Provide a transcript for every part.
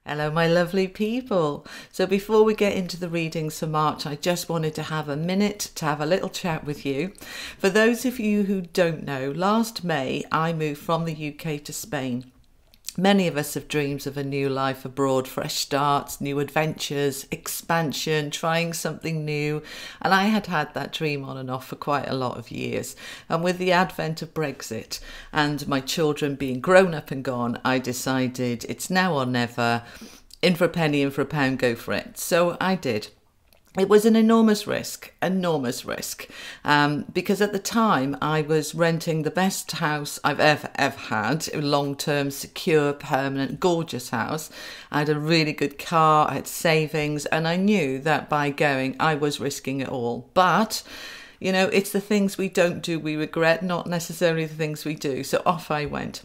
Hello, my lovely people. So before we get into the readings for March, I just wanted to have a minute to have a little chat with you. For those of you who don't know, last May I moved from the UK to Spain. Many of us have dreams of a new life abroad, fresh starts, new adventures, expansion, trying something new. And I had had that dream on and off for quite a lot of years. And with the advent of Brexit and my children being grown up and gone, I decided it's now or never. In for a penny, in for a pound, go for it. So I did. It was an enormous risk, because at the time I was renting the best house I've ever had, a long-term, secure, permanent, gorgeous house. I had a really good car, I had savings, and I knew that by going I was risking it all. But, you know, it's the things we don't do we regret, not necessarily the things we do. So off I went.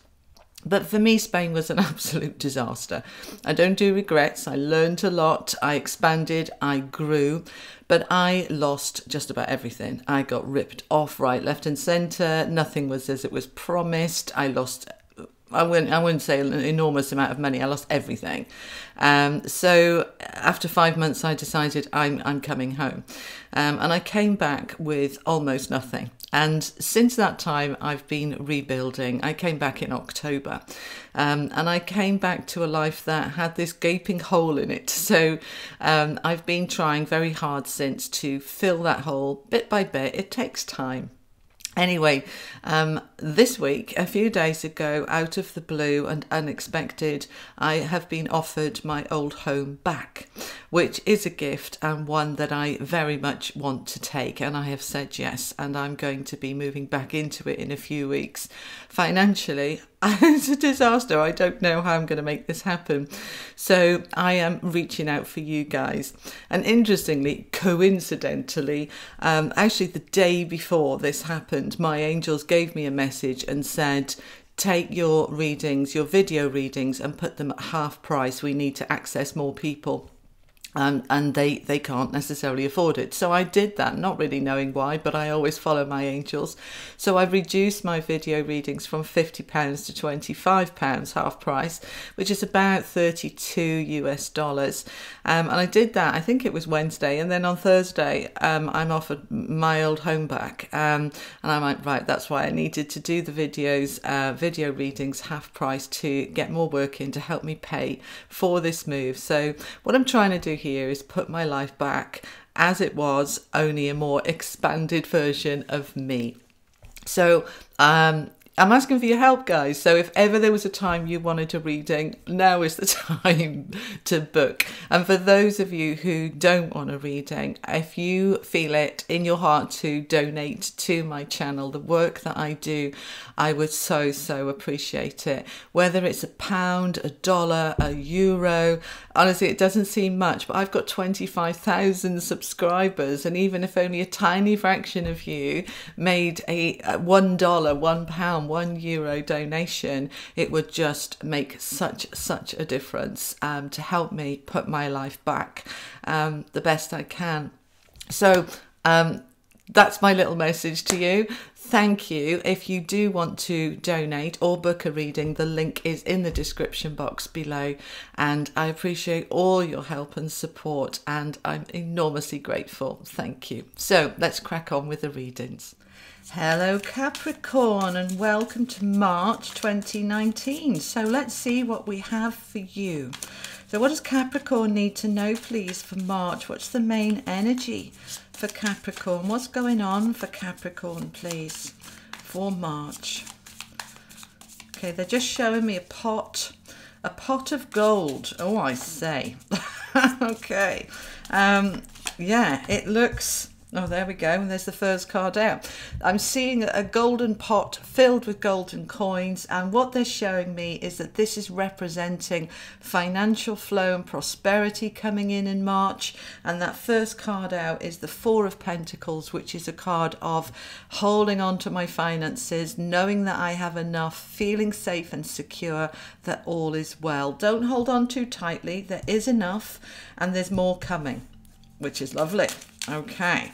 But for me, Spain was an absolute disaster. I don't do regrets. I learned a lot. I expanded. I grew. But I lost just about everything. I got ripped off right, left and centre. Nothing was as it was promised. I lost, I wouldn't say an enormous amount of money. I lost everything. So after 5 months, I decided I'm coming home. And I came back with almost nothing. And since that time, I've been rebuilding. I came back in October, and I came back to a life that had this gaping hole in it. So I've been trying very hard since to fill that hole bit by bit. It takes time. Anyway, this week, a few days ago, out of the blue and unexpected, I have been offered my old home back, which is a gift and one that I very much want to take. And I have said yes, and I'm going to be moving back into it in a few weeks. Financially, it's a disaster. I don't know how I'm going to make this happen. So I am reaching out for you guys. And interestingly, coincidentally, actually the day before this happened, my angels gave me a message and said, take your readings, your video readings, and put them at half price. We need to access more people. And they can't necessarily afford it. So I did that, not really knowing why, but I always follow my angels. So I've reduced my video readings from £50 to £25 half price, which is about $32 US. And I did that, I think it was Wednesday. And then on Thursday, I'm offered my old home back. And I'm like, right, that's why I needed to do the videos, video readings half price to get more work in to help me pay for this move. So what I'm trying to do here is put my life back as it was, only a more expanded version of me. So I'm asking for your help, guys. So if ever there was a time you wanted a reading, now is the time to book. And for those of you who don't want a reading, if you feel it in your heart to donate to my channel, the work that I do, I would so appreciate it. Whether it's £1, $1, €1, honestly, it doesn't seem much, but I've got 25,000 subscribers. And even if only a tiny fraction of you made a $1, £1, €1 donation, it would just make such a difference to help me put my life back the best I can. So that's my little message to you. Thank you. If you do want to donate or book a reading, the link is in the description box below, and I appreciate all your help and support, and I'm enormously grateful. Thank you. So let's crack on with the readings. Hello Capricorn, and welcome to March 2019. So let's see what we have for you. So what does Capricorn need to know, please, for March? What's the main energy for Capricorn? What's going on for Capricorn, please, for March? Okay, they're just showing me a pot of gold. Oh, I say. Okay. Yeah, it looks... Oh, there we go. And there's the first card out. I'm seeing a golden pot filled with golden coins. And what they're showing me is that this is representing financial flow and prosperity coming in March. And that first card out is the Four of Pentacles, which is a card of holding on to my finances, knowing that I have enough, feeling safe and secure, that all is well. Don't hold on too tightly. There is enough and there's more coming, which is lovely. Okay.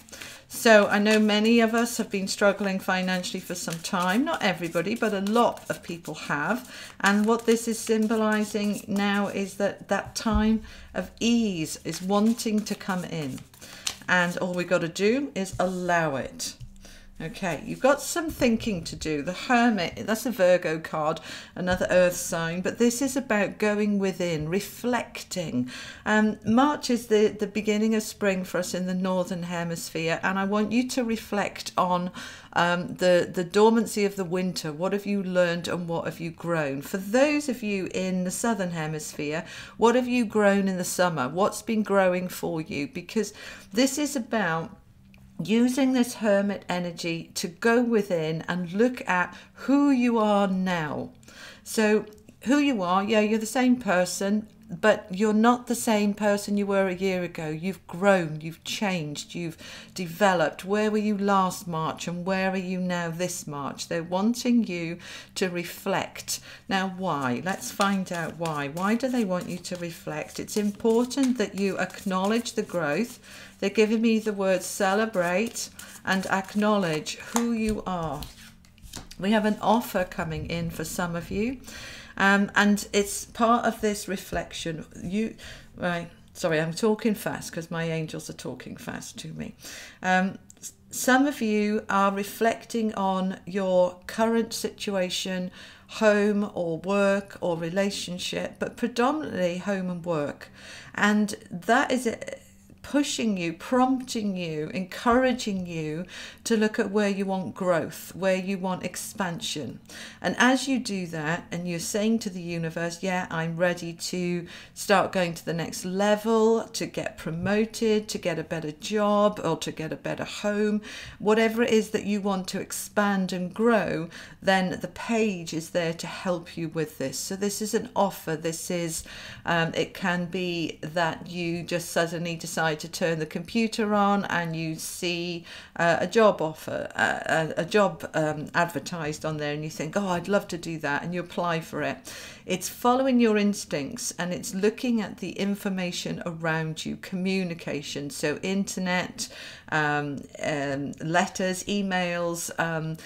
So I know many of us have been struggling financially for some time. Not everybody, but a lot of people have. And what this is symbolizing now is that that time of ease is wanting to come in. And all we got to do is allow it. Okay, you've got some thinking to do. The Hermit, that's a Virgo card, another earth sign, but this is about going within, reflecting. March is the beginning of spring for us in the Northern Hemisphere, and I want you to reflect on the dormancy of the winter. What have you learned and what have you grown? For those of you in the Southern Hemisphere, what have you grown in the summer? What's been growing for you? Because this is about using this Hermit energy to go within and look at who you are now. So who you are, yeah, you're the same person, but you're not the same person you were a year ago. You've grown, you've changed, you've developed. Where were you last March and where are you now this March? They're wanting you to reflect. Now, why? Let's find out why. Why do they want you to reflect? It's important that you acknowledge the growth. They're giving me the word celebrate and acknowledge who you are. We have an offer coming in for some of you. And it's part of this reflection. Sorry, I'm talking fast because my angels are talking fast to me. Some of you are reflecting on your current situation, home or work or relationship, but predominantly home and work. And that is pushing you, prompting you, encouraging you to look at where you want growth, where you want expansion. And as you do that and you're saying to the universe, yeah, I'm ready to start going to the next level, to get promoted, to get a better job or to get a better home, whatever it is that you want to expand and grow, then the page is there to help you with this. So this is an offer. This is, it can be that you just suddenly decide to turn the computer on and you see a job offer, a job advertised on there, and you think, oh, I'd love to do that, and you apply for it. It's following your instincts and it's looking at the information around you, communication, so internet, letters, emails,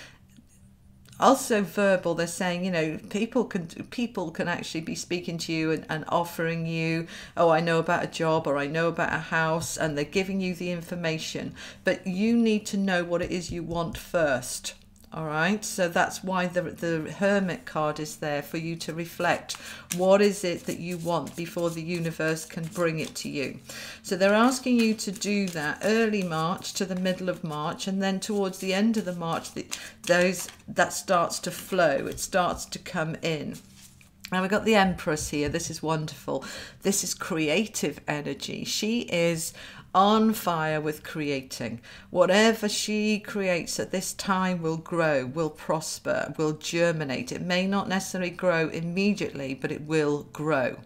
also verbal. They're saying, you know, people can actually be speaking to you and offering you, oh, I know about a job or I know about a house, and they're giving you the information, but you need to know what it is you want first. All right, so that's why the Hermit card is there, for you to reflect. What is it that you want before the universe can bring it to you? So they're asking you to do that early March to the middle of March, and then towards the end of the March, that starts to flow. It starts to come in. Now we've got the Empress here. This is wonderful. This is creative energy. She is on fire with creating. Whatever she creates at this time will grow, will prosper, will germinate. It may not necessarily grow immediately, but it will grow.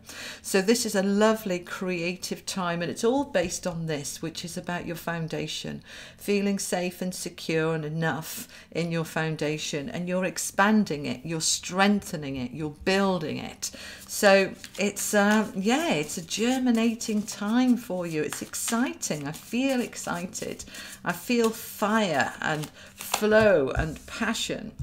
So this is a lovely creative time, and it's all based on this, which is about your foundation, feeling safe and secure and enough in your foundation, and you're expanding it, you're strengthening it, you're building it. So it's it's a germinating time for you. It's exciting. I feel excited. I feel fire and flow and passion.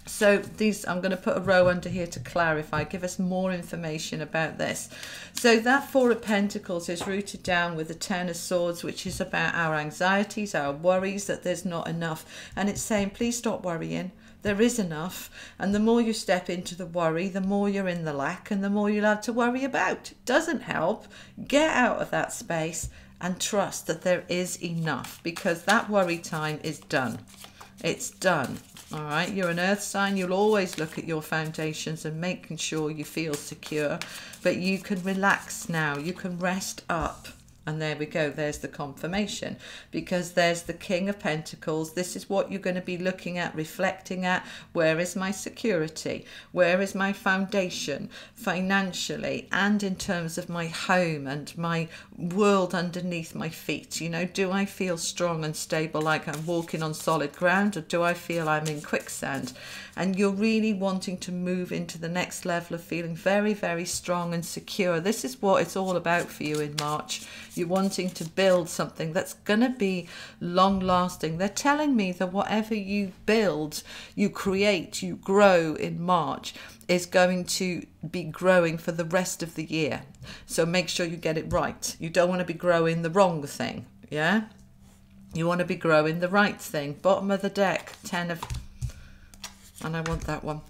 So these, I'm going to put a row under here to clarify, give us more information about this. So that Four of Pentacles is rooted down with the Ten of Swords, which is about our anxieties, our worries, that there's not enough. And it's saying, please stop worrying. There is enough, and the more you step into the worry, the more you're in the lack, and the more you'll have to worry about. It doesn't help. Get out of that space and trust that there is enough, because that worry time is done. It's done. All right, you're an earth sign. You'll always look at your foundations and making sure you feel secure, but you can relax now. You can rest up. And there we go, there's the confirmation, because there's the King of Pentacles. This is what you're going to be looking at, reflecting at. Where is my security? Where is my foundation financially and in terms of my home and my world underneath my feet? You know, do I feel strong and stable, like I'm walking on solid ground, or do I feel I'm in quicksand? And you're really wanting to move into the next level of feeling very, very strong and secure. This is what it's all about for you in March. You're wanting to build something that's going to be long lasting. They're telling me that whatever you build, you create, you grow in March is going to be growing for the rest of the year. So make sure you get it right. You don't want to be growing the wrong thing. Yeah. You want to be growing the right thing. Bottom of the deck, 10 of, and I want that one.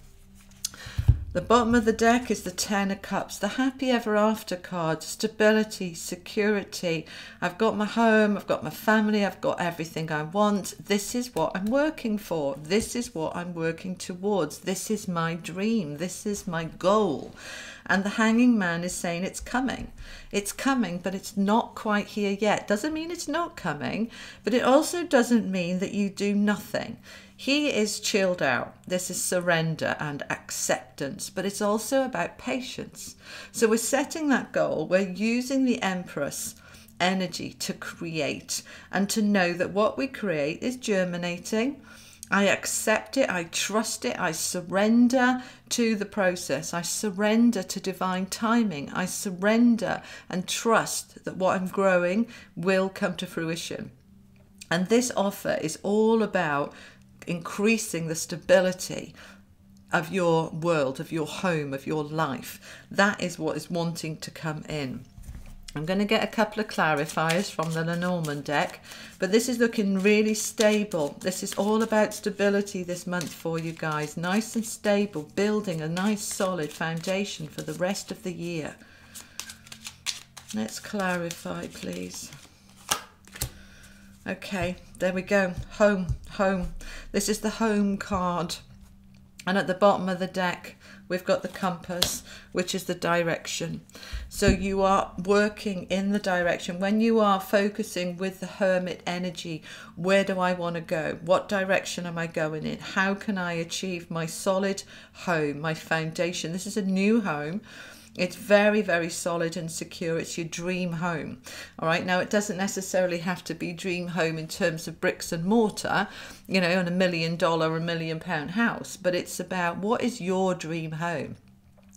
The bottom of the deck is the 10 of Cups, the happy ever after card, stability, security. I've got my home, I've got my family, I've got everything I want. This is what I'm working for. This is what I'm working towards. This is my dream. This is my goal. And the Hanging Man is saying it's coming. It's coming, but it's not quite here yet. Doesn't mean it's not coming, but it also doesn't mean that you do nothing. He is chilled out. This is surrender and acceptance, but it's also about patience. So we're setting that goal. We're using the Empress energy to create and to know that what we create is germinating. I accept it, I trust it, I surrender to the process, I surrender to divine timing, I surrender and trust that what I'm growing will come to fruition. And this offer is all about increasing the stability of your world, of your home, of your life. That is what is wanting to come in. I'm going to get a couple of clarifiers from the Lenormand deck, but this is looking really stable. This is all about stability this month for you guys. Nice and stable, building a nice solid foundation for the rest of the year. Let's clarify, please. Okay, there we go. Home, home. This is the home card. And at the bottom of the deck, we've got the compass, which is the direction. So you are working in the direction. When you are focusing with the Hermit energy, where do I want to go? What direction am I going in? How can I achieve my solid home, my foundation? This is a new home. It's very, very solid and secure. It's your dream home. All right. Now, it doesn't necessarily have to be dream home in terms of bricks and mortar, you know, on $1 million, £1 million house. But it's about what is your dream home.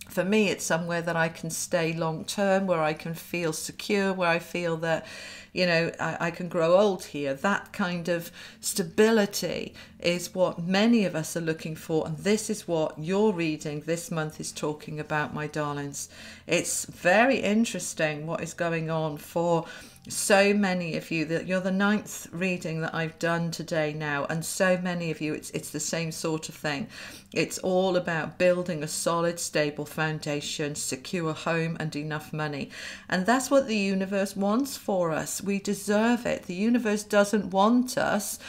For me, it's somewhere that I can stay long term, where I can feel secure, where I feel that, you know, I can grow old here. That kind of stability is what many of us are looking for. And this is what your reading this month is talking about, my darlings. It's very interesting what is going on for so many of you. That you're the 9th reading that I've done today now, and so many of you, it's the same sort of thing. It's all about building a solid, stable foundation, secure home, and enough money. And that's what the universe wants for us. We deserve it. The universe doesn't want us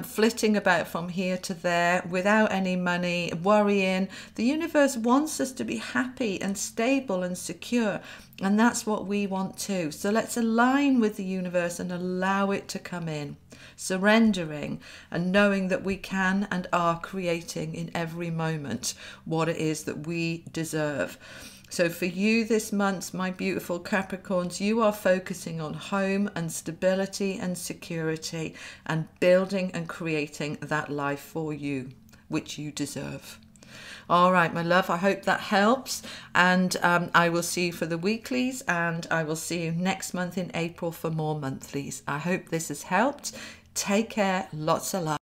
flitting about from here to there without any money, worrying. The universe wants us to be happy and stable and secure, and that's what we want too. So let's align with the universe and allow it to come in, surrendering and knowing that we can and are creating in every moment what it is that we deserve. So for you this month, my beautiful Capricorns, you are focusing on home and stability and security and building and creating that life for you, which you deserve. All right, my love, I hope that helps. And I will see you for the weeklies, and I will see you next month in April for more monthlies. I hope this has helped. Take care. Lots of love.